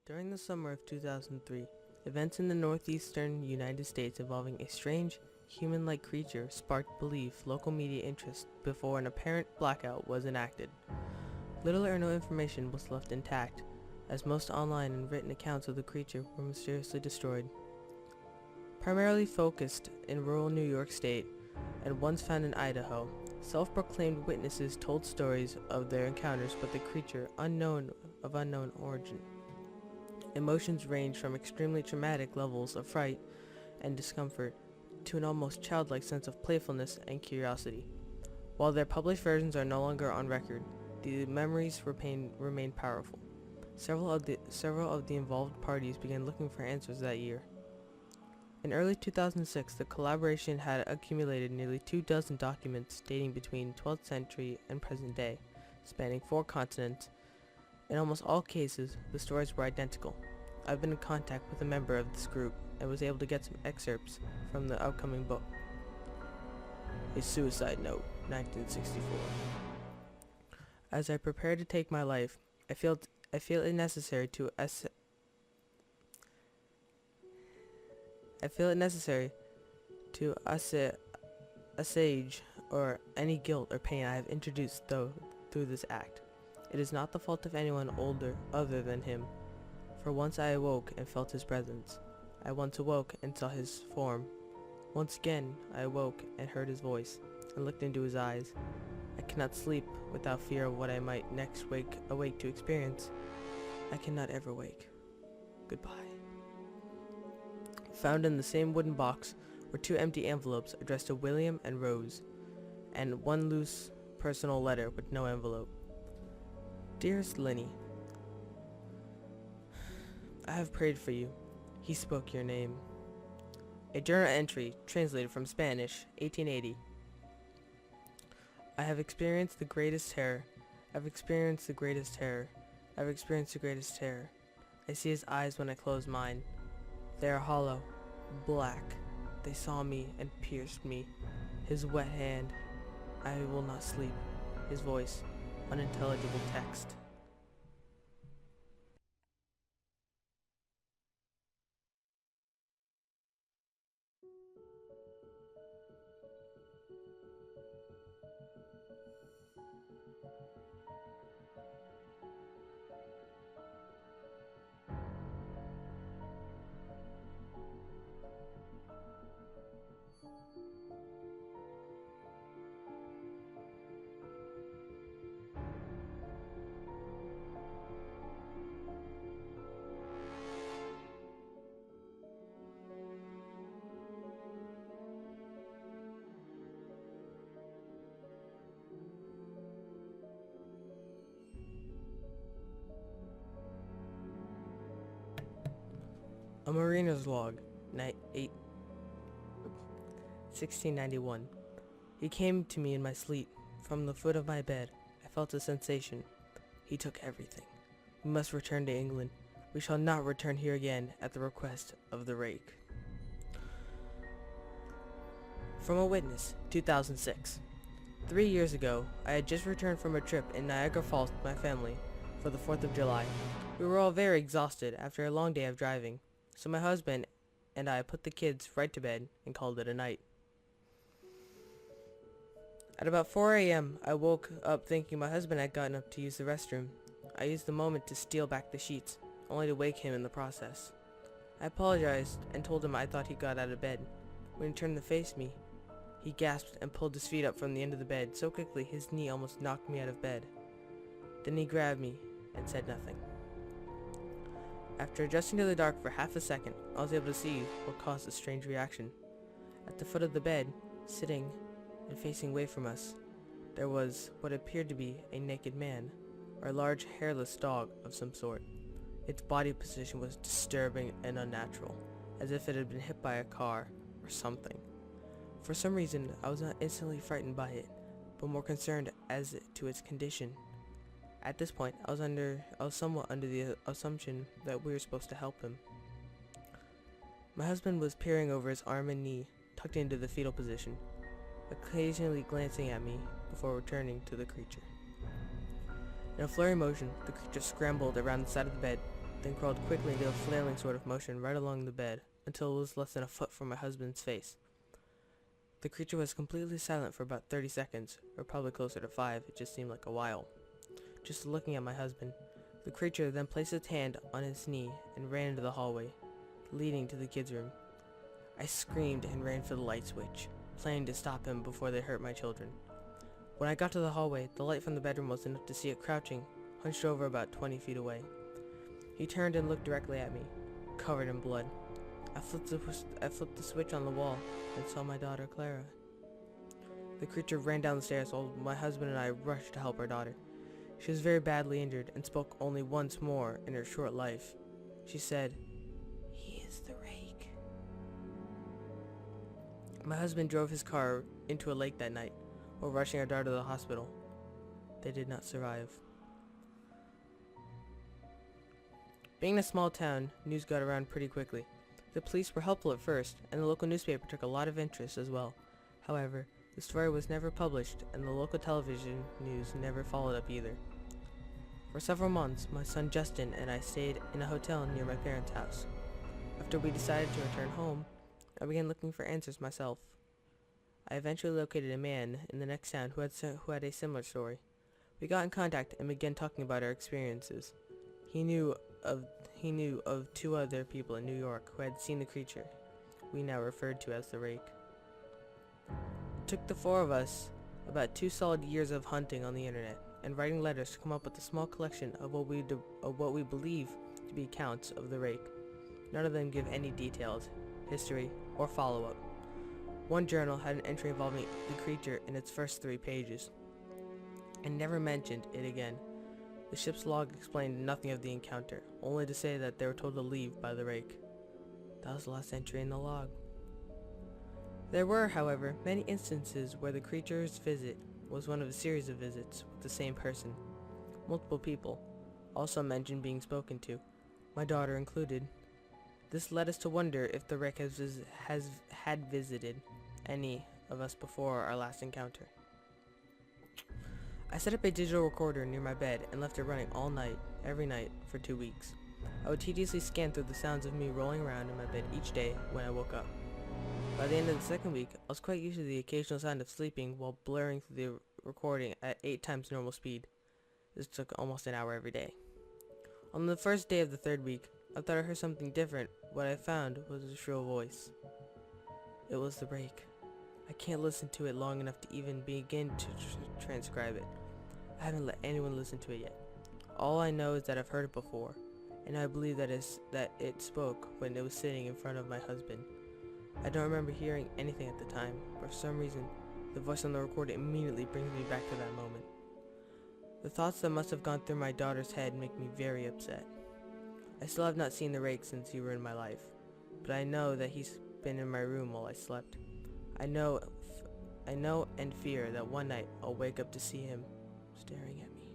During the summer of 2003, events in the northeastern United States involving a strange, human-like creature sparked belief local media interest before an apparent blackout was enacted. Little or no information was left intact, as most online and written accounts of the creature were mysteriously destroyed. Primarily focused in rural New York State and once found in Idaho, self-proclaimed witnesses told stories of their encounters with the creature of unknown origin. Emotions range from extremely traumatic levels of fright and discomfort to an almost childlike sense of playfulness and curiosity. While their published versions are no longer on record, the memories remain powerful. Several of the involved parties began looking for answers that year. In early 2006, the collaboration had accumulated nearly 24 documents dating between 12th century and present day, spanning 4 continents. In almost all cases, the stories were identical. I've been in contact with a member of this group and was able to get some excerpts from the upcoming book. A Suicide Note, 1964. As I prepare to take my life, I feel it necessary to assuage or any guilt or pain I have introduced through this act. It is not the fault of anyone other than him, for once I awoke and felt his presence. I once awoke and saw his form. Once again I awoke and heard his voice, and looked into his eyes. I cannot sleep without fear of what I might next awake to experience. I cannot ever wake. Goodbye. Found in the same wooden box were 2 empty envelopes addressed to William and Rose, and 1 loose personal letter with no envelope. Dearest Lenny, I have prayed for you. He spoke your name. A journal entry translated from Spanish, 1880. I have experienced the greatest terror. I've experienced the greatest terror. I've experienced the greatest terror. I see his eyes when I close mine. They are hollow, black. They saw me and pierced me. His wet hand. I will not sleep. His voice. Unintelligible text. A Mariner's Log, 1691. He came to me in my sleep. From the foot of my bed, I felt a sensation. He took everything. We must return to England. We shall not return here again at the request of the Rake. From a witness, 2006. 3 years ago, I had just returned from a trip in Niagara Falls with my family for the 4th of July. We were all very exhausted after a long day of driving. So my husband and I put the kids right to bed and called it a night. At about 4 a.m., I woke up thinking my husband had gotten up to use the restroom. I used the moment to steal back the sheets, only to wake him in the process. I apologized and told him I thought he got out of bed. When he turned to face me, he gasped and pulled his feet up from the end of the bed so quickly his knee almost knocked me out of bed. Then he grabbed me and said nothing. After adjusting to the dark for half a second, I was able to see what caused the strange reaction. At the foot of the bed, sitting and facing away from us, there was what appeared to be a naked man, or a large hairless dog of some sort. Its body position was disturbing and unnatural, as if it had been hit by a car or something. For some reason, I was not instantly frightened by it, but more concerned as to its condition. At this point, I was somewhat under the assumption that we were supposed to help him. My husband was peering over his arm and knee, tucked into the fetal position, occasionally glancing at me before returning to the creature. In a flurry motion, the creature scrambled around the side of the bed, then crawled quickly into a flailing sort of motion right along the bed, until it was less than a foot from my husband's face. The creature was completely silent for about 30 seconds, or probably closer to 5, it just seemed like a while. Just looking at my husband, the creature then placed its hand on his knee and ran into the hallway, leading to the kids' room. I screamed and ran for the light switch, planning to stop him before they hurt my children. When I got to the hallway, the light from the bedroom was enough to see it crouching, hunched over about 20 feet away. He turned and looked directly at me, covered in blood. I flipped the switch on the wall and saw my daughter Clara. The creature ran down the stairs while my husband and I rushed to help our daughter. She was very badly injured and spoke only once more in her short life. She said, "He is the Rake." My husband drove his car into a lake that night while rushing our daughter to the hospital. They did not survive. Being in a small town, news got around pretty quickly. The police were helpful at first, and the local newspaper took a lot of interest as well. However, the story was never published, and the local television news never followed up either. For several months, my son Justin and I stayed in a hotel near my parents' house. After we decided to return home, I began looking for answers myself. I eventually located a man in the next town who had a similar story. We got in contact and began talking about our experiences. He knew of 2 other people in New York who had seen the creature we now referred to as the Rake. It took the 4 of us about 2 solid years of hunting on the internet and writing letters to come up with a small collection of what we believe to be accounts of the Rake. None of them give any details, history, or follow-up. One journal had an entry involving the creature in its first 3 pages, and never mentioned it again. The ship's log explained nothing of the encounter, only to say that they were told to leave by the Rake. That was the last entry in the log. There were, however, many instances where the creature's visit was one of a series of visits with the same person. Multiple people also mentioned being spoken to, my daughter included. This led us to wonder if the Rake had visited any of us before our last encounter. I set up a digital recorder near my bed and left it running all night, every night, for 2 weeks. I would tediously scan through the sounds of me rolling around in my bed each day when I woke up. By the end of the 2nd week, I was quite used to the occasional sound of sleeping while blurring through the recording at 8 times normal speed. This took almost an hour every day. On the first day of the 3rd week, I thought I heard something different. What I found was a shrill voice. It was the Rake. I can't listen to it long enough to even begin to transcribe it. I haven't let anyone listen to it yet. All I know is that I've heard it before, and I believe that it spoke when it was sitting in front of my husband. I don't remember hearing anything at the time, but for some reason, the voice on the recording immediately brings me back to that moment. The thoughts that must have gone through my daughter's head make me very upset. I still have not seen the Rake since he ruined my life, but I know that he's been in my room while I slept. I know and fear that one night I'll wake up to see him staring at me.